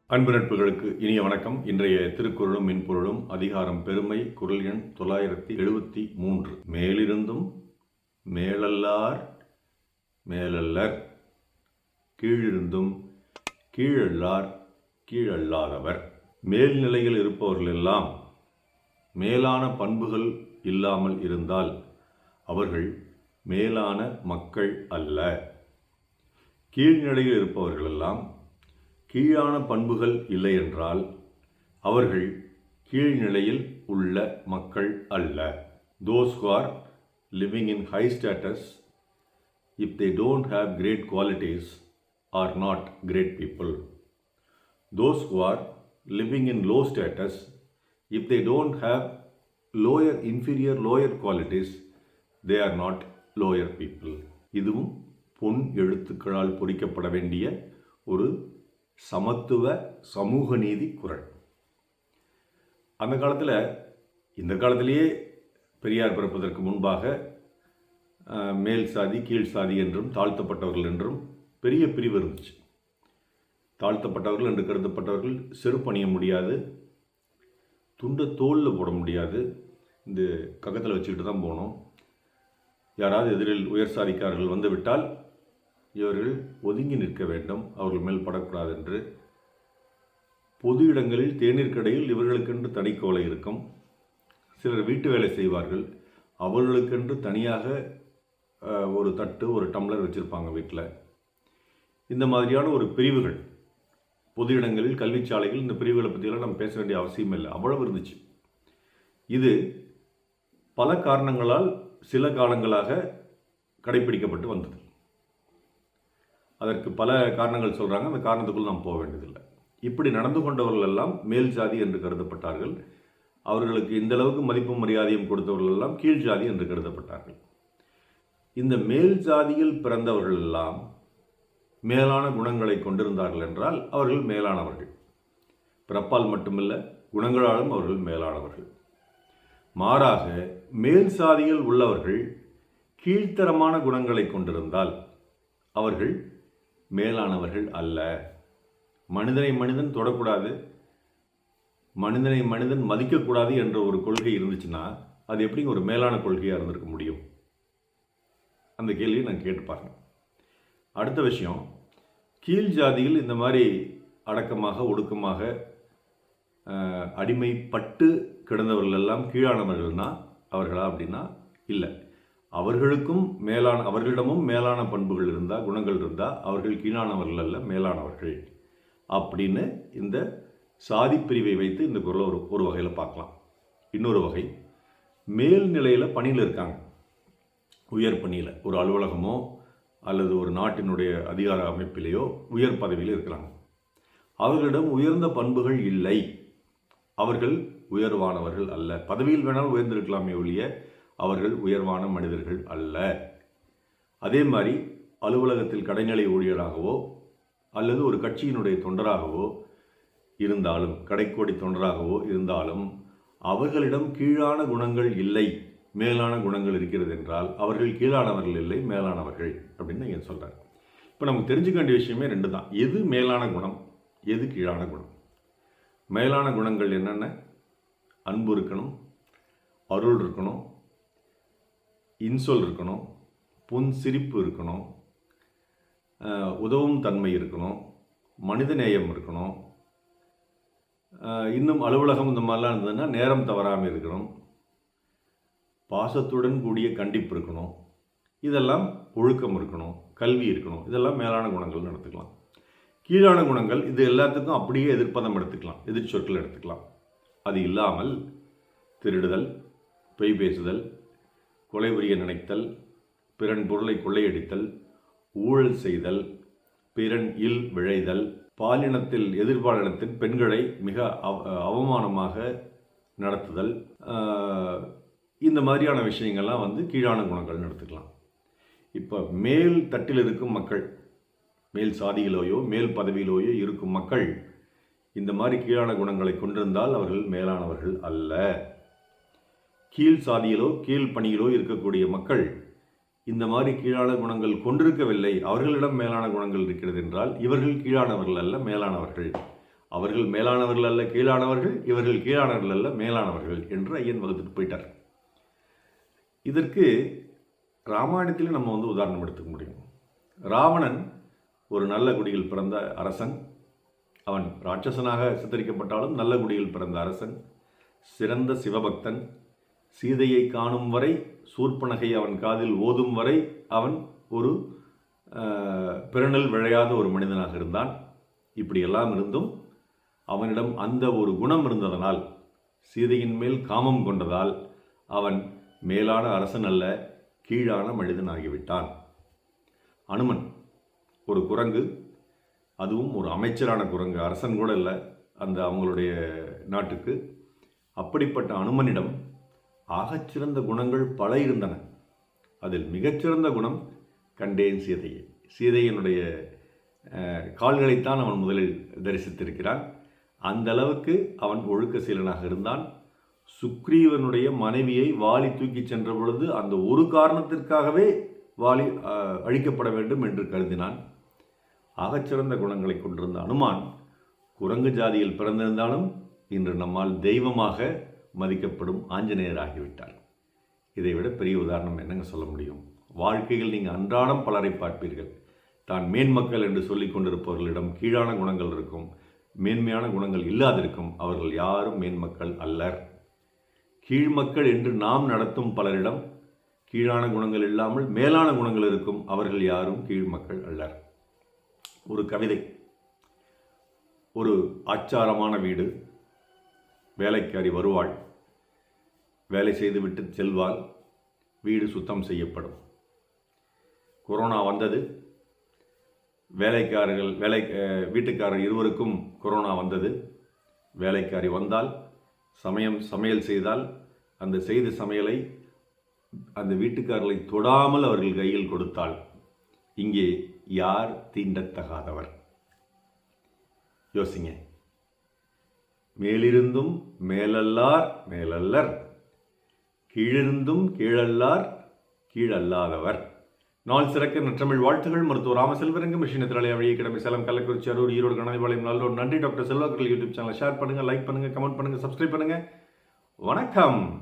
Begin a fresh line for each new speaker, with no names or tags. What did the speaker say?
அன்பு நட்புகளுக்கு இனிய வணக்கம். இன்றைய திருக்குறளும் மென்பொருளும் அதிகாரம் பெருமை, குறள் எண் 973. மேலிருந்தும் மேலல்லார் மேலல்லர், கீழிருந்தும் கீழல்லார் கீழல்லாதவர். மேல்நிலையில் இருப்பவர்கள் எல்லாம் மேலான பண்புகள் இல்லாமல் இருந்தால் அவர்கள் மேலான மக்கள் அல்ல. கீழ்நிலையில் இருப்பவர்களெல்லாம் கீழான பண்புகள் இல்லை என்றால் அவர்கள் கீழ்நிலையில் உள்ள மக்கள் அல்ல. Those who are living in high status, if they don't have great qualities, are not great people. Those who are living in low status, if they don't have lower qualities, they are not lower people. இதுவும் பொன் எழுத்துக்களால் பொறிக்கப்பட வேண்டிய ஒரு சமத்துவ சமூக நீதி குறள். அந்த காலத்தில், இந்த காலத்திலேயே பெரியார் பிறப்பதற்கு முன்பாக மேல் சாதி கீழ் சாதி என்றும் தாழ்த்தப்பட்டவர்கள் என்றும் பெரிய பிரிவு இருந்துச்சு. தாழ்த்தப்பட்டவர்கள் என்று கருதப்பட்டவர்கள் செருப்பு அணிய முடியாது, துண்டை தோளில் போட முடியாது, இந்த கக்கத்தில் வச்சுக்கிட்டு தான் போகணும். யாராவது எதிரில் உயர் சாதிக்காரர்கள் வந்துவிட்டால் இவர்கள் ஒதுங்கி நிற்க வேண்டும், அவர்கள் மேல் படக்கூடாது என்று. பொது இடங்களில் தேநீர் கடையில் இவர்களுக்கென்று தனிக்கோலை இருக்கும். சிலர் வீட்டு வேலை செய்வார்கள், அவர்களுக்கென்று தனியாக ஒரு தட்டு ஒரு டம்ளர் வச்சுருப்பாங்க வீட்டில். இந்த மாதிரியான ஒரு பிரிவுகள் பொது இடங்களில், கல்விச்சாலைகள், இந்த பிரிவுகளை பற்றியெல்லாம் நம்ம பேச வேண்டிய அவசியம் இல்லை, அவ்வளவு இருந்துச்சு. இது பல காரணங்களால் சில காலங்களாக கடைபிடிக்கப்பட்டு வந்தது. அதற்கு பல காரணங்கள் சொல்கிறாங்க, அந்த காரணத்துக்குள் நாம் போக வேண்டியதில்லை. இப்படி நடந்து கொண்டவர்கள் எல்லாம் மேல் ஜாதி என்று கருதப்பட்டார்கள். அவர்களுக்கு இந்த அளவுக்கு மதிப்பும் மரியாதையும் கொடுத்தவர்கள் எல்லாம் கீழ் ஜாதி என்று கருதப்பட்டார்கள். இந்த மேல் ஜாதியில் பிறந்தவர்கள் எல்லாம் மேலான குணங்களை கொண்டிருந்தார்கள் என்றால் அவர்கள் மேலானவர்கள். பிறப்பால் மட்டுமில்லை, குணங்களாலும் அவர்கள் மேலானவர்கள். மாறாக மேல் சாதியில் உள்ளவர்கள் கீழ்த்தரமான குணங்களை கொண்டிருந்தால் அவர்கள் மேலானவர்கள் அல்ல. மனிதனை மனிதன் தொடக்கூடாது, மனிதனை மனிதன் மதிக்கக்கூடாது என்ற ஒரு கொள்கை இருந்துச்சுன்னா அது எப்படி ஒரு மேலான கொள்கையாக இருந்திருக்க முடியும்? அந்த கேள்வியை நான் கேட்டு பாருங்க. அடுத்த விஷயம், கீழ் ஜாதியில் இந்த மாதிரி அடக்கமாக ஒடுக்கமாக அடிமைப்பட்டு கிடந்தவர்கள் எல்லாம் கீழானவர்கள்னா அவர்களா அப்படின்னா இல்லை. அவர்களிடமும் மேலான பண்புகள் இருந்தால், குணங்கள் இருந்தால் அவர்கள் கீழானவர்கள் அல்ல, மேலானவர்கள் அப்படின்னு இந்த சாதி பிரிவை வைத்து இந்த குறளை ஒரு வகையில் பார்க்கலாம். இன்னொரு வகை, மேல்நிலையில் பணியில் இருக்காங்க, உயர் பணியில், ஒரு அலுவலகமோ அல்லது ஒரு நாட்டினுடைய அதிகார அமைப்பிலேயோ உயர் பதவியில் இருக்கிறாங்க. அவர்களிடம் உயர்ந்த பண்புகள் இல்லை, அவர்கள் உயர்வானவர்கள் அல்ல. பதவியில் வேணாலும் உயர்ந்திருக்கலாமே ஒழிய அவர்கள் உயர்வான மனிதர்கள் அல்ல. அதே மாதிரி அலுவலகத்தில் கடைநிலை ஊழியராகவோ அல்லது ஒரு கட்சியினுடைய தொண்டராகவோ இருந்தாலும், கடைக்கோடி தொண்டராகவோ இருந்தாலும் அவர்களிடம் கீழான குணங்கள் இல்லை, மேலான குணங்கள் இருக்கிறது என்றால் அவர்கள் கீழானவர்கள் இல்லை, மேலானவர்கள் அப்படின்னு நீங்கள் சொல்கிறார். இப்போ நமக்கு தெரிஞ்சுக்க வேண்டிய விஷயமே ரெண்டு தான். எது மேலான குணம், எது கீழான குணம்? மேலான குணங்கள் என்னென்ன? அன்பு இருக்கணும், அருள் இருக்கணும், இன்சொல் இருக்கணும், புன் சிரிப்பு இருக்கணும், உதவும் தன்மை இருக்கணும், மனிதநேயம் இருக்கணும். இன்னும் அலுவலகம் இந்த மாதிரிலாம் இருந்ததுன்னா நேரம் தவறாமல் இருக்கணும், பாசத்துடன் கூடிய கண்டிப்பு இருக்கணும், இதெல்லாம் ஒழுக்கம் இருக்கணும், கல்வி இருக்கணும். இதெல்லாம் மேலான குணங்கள் எடுத்துக்கலாம். கீழான குணங்கள் இது எல்லாத்துக்கும் அப்படியே எதிர்ப்பதம் எடுத்துக்கலாம், எதிர்ச்சொற்கள் எடுத்துக்கலாம். அது இல்லாமல் திருடுதல், பொய் பேசுதல், கொலை புரிய நினைத்தல், பிறன் பொருளை கொள்ளையடித்தல், ஊழல் செய்தல், பிறன் இல் விழைதல், பாலினத்தில் எதிர்பாலினத்தில் பெண்களை மிக அவமானமாக நடத்துதல், இந்த மாதிரியான விஷயங்கள்லாம் கீழான குணங்கள்னு எடுத்துக்கலாம். இப்போ மேல் தட்டில் இருக்கும் மக்கள், மேல் சாதியிலோயோ மேல் பதவியிலோயோ இருக்கும் மக்கள் இந்த மாதிரி கீழான குணங்களை கொண்டிருந்தால் அவர்கள் மேலானவர்கள் அல்ல. கீழ் சாதியிலோ கீழ் பணியிலோ இருக்கக்கூடிய மக்கள் இந்த மாதிரி கீழான குணங்கள் கொண்டிருக்கவில்லை, அவர்களிடம் மேலான குணங்கள் இருக்கிறது என்றால் இவர்கள் கீழானவர்கள் அல்ல, மேலானவர்கள் அவர்கள் மேலானவர்கள் அல்ல கீழானவர்கள், இவர்கள் கீழானவர்கள் அல்ல மேலானவர்கள் என்று ஐயன் வகுத்துட்டு போயிட்டார். இதற்கு ராமாயணத்திலும் நம்ம உதாரணம் எடுத்துக்க முடியும். ராவணன் ஒரு நல்ல குடியில் பிறந்த அரசன். அவன் ராட்சசனாக சித்தரிக்கப்பட்டாலும் நல்ல குடியில் பிறந்த அரசன், சிறந்த சிவபக்தன். சீதையை காணும் வரை, சூர்பனகை அவன் காதில் ஓதும் வரை அவன் ஒரு பிறனில் விழையாத ஒரு மனிதனாக இருந்தான். இப்படியெல்லாம் இருந்தும் அவனிடம் அந்த ஒரு குணம் இருந்ததனால், சீதையின் மேல் காமம் கொண்டதால் அவன் மேலான அரசன் அல்ல, கீழான மனிதன் ஆகிவிட்டான். அனுமன் ஒரு குரங்கு, அதுவும் ஒரு அமைச்சரான குரங்கு, அரசன் கூட இல்லை அந்த அவங்களுடைய நாட்டுக்கு. அப்படிப்பட்ட அனுமனிடம் ஆகச்சிறந்த குணங்கள் பல இருந்தன. அதில் மிகச்சிறந்த குணம் கண்டேன் சீதையை. சீதையினுடைய கால்களைத்தான் அவன் முதலில் தரிசித்திருக்கிறான். அந்த அளவுக்கு அவன் ஒழுக்க சீலனாக இருந்தான். சுக்ரீவனுடைய மனைவியை வாலி தூக்கி சென்ற பொழுது அந்த ஒரு காரணத்திற்காகவே வாலி அழிக்கப்பட வேண்டும் என்று கருதினான். ஆகச்சிறந்த குணங்களை கொண்டிருந்த அனுமான் குரங்கு ஜாதியில் பிறந்திருந்தாலும் இன்று நம்மால் தெய்வமாக மதிக்கப்படும் ஆஞ்சநேயர் ஆகிவிட்டார். இதைவிட பெரிய உதாரணம் என்னங்க சொல்ல முடியும்? வாழ்க்கையில் நீங்கள் அன்றாடம் பலரை பார்ப்பீர்கள். தான் மேன்மக்கள் என்று சொல்லிக் கொண்டிருப்பவர்களிடம் கீழான குணங்கள் இருக்கும், மேன்மையான குணங்கள் இல்லாதிருக்கும். அவர்கள் யாரும் மேன்மக்கள் அல்லர். கீழ்மக்கள் என்று நாம் நடத்தும் பலரிடம் கீழான குணங்கள் இல்லாமல் மேலான குணங்கள் இருக்கும். அவர்கள் யாரும் கீழ்மக்கள் அல்லர். ஒரு கவிதை. ஒரு ஆச்சாரமான வீடு. வேலைக்காரி வருவாள், வேலை செய்துவிட்டு செல்வாள், வீடு சுத்தம் செய்யப்படும். கொரோனா வந்தது. வீட்டுக்காரர் இருவருக்கும் கொரோனா வந்தது. வேலைக்காரி வந்தால், சமையல் செய்தால், அந்த செய்த சமையலை அந்த வீட்டுக்காரர்களை தொடாமல் அவர்கள் கையில் கொடுத்தாள். இங்கே யார் தீண்டத்தகாதவர்? யோசிங்க. மேலிருந்தும் மேலல்லார் மேலல்லர், கீழிருந்தும் கீழல்லார் கீழல்லாதவர். நாள் சிறக்க நற்றமிழ் வாழ்த்துகள். மருத்துவர் ராமசெல்வரங்கம், மிஷின் எதிராளி வழியை கிடமை, சேலம், கள்ளக்குறிச்சி, அரூர், ஈரோடு, கணவாய்பாளையம், நல்லூர். நன்றி டாக்டர் செல்வாக்கள். யூடியூப் சேனலை ஷேர் பண்ணுங்கள், லைக் பண்ணுங்கள், கமெண்ட் பண்ணுங்கள், சப்ஸ்கிரைப் பண்ணுங்கள். வணக்கம்.